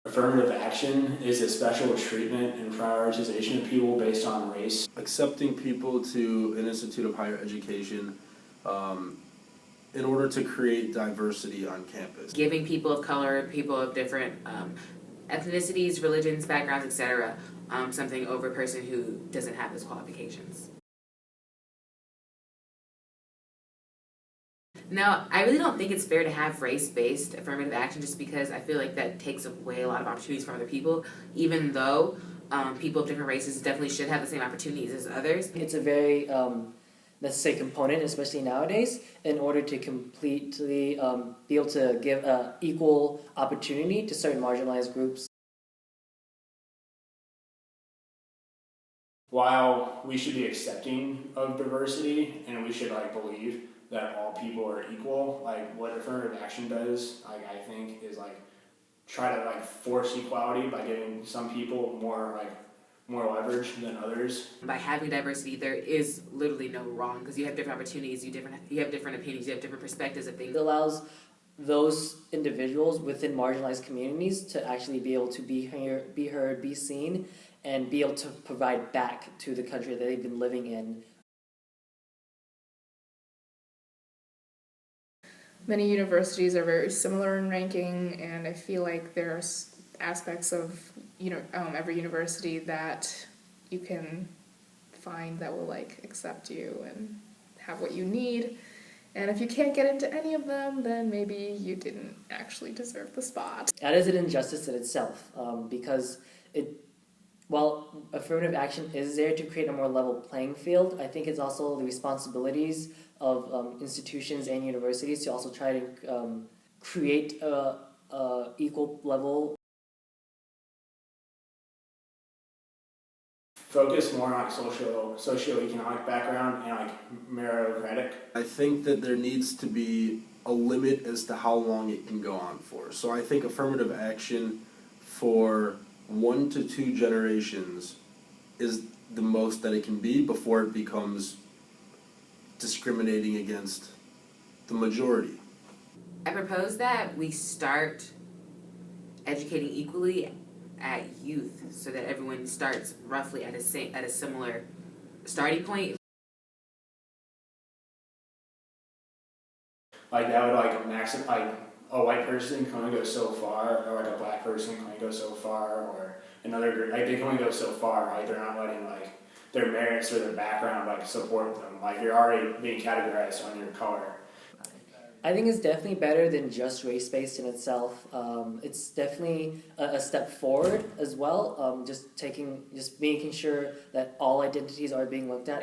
Affirmative action is a special treatment and prioritization of people based on race. Accepting people to an institute of higher education in order to create diversity on campus. Giving people of color, people of different ethnicities, religions, backgrounds, etc., something over a person who doesn't have those qualifications. No, I really don't think it's fair to have race-based affirmative action just because I feel like that takes away a lot of opportunities from other people, even though people of different races definitely should have the same opportunities as others. It's a very necessary component, especially nowadays, in order to completely be able to give equal opportunity to certain marginalized groups. While we should be accepting of diversity and we should believe that all people are equal, what affirmative action does, I think, is try to force equality by giving some people more leverage than others. By having diversity, there is literally no wrong because you have different opportunities, you have different opinions, you have different perspectives of things. It allows those individuals within marginalized communities to actually be able to be heard, be seen, and be able to provide back to the country that they've been living in. Many universities are very similar in ranking, and I feel like there's aspects of every university that you can find that will accept you and have what you need. And if you can't get into any of them, then maybe you didn't actually deserve the spot. That is an injustice in itself, because while affirmative action is there to create a more level playing field, I think it's also the responsibilities of institutions and universities to also try to create a equal level. Focus more on socioeconomic background and meritocratic. I think that there needs to be a limit as to how long it can go on for. So I think affirmative action for 1 to 2 generations is the most that it can be before it becomes discriminating against the majority. I propose that we start educating equally at youth so that everyone starts roughly at a similar starting point. That would maximize a white person can only go so far, or a black person can only go so far, or another group, they can only go so far. They're not letting their merits or their background support them. You're already being categorized on your color. I think it's definitely better than just race-based in itself. It's definitely a step forward as well. Just making sure that all identities are being looked at.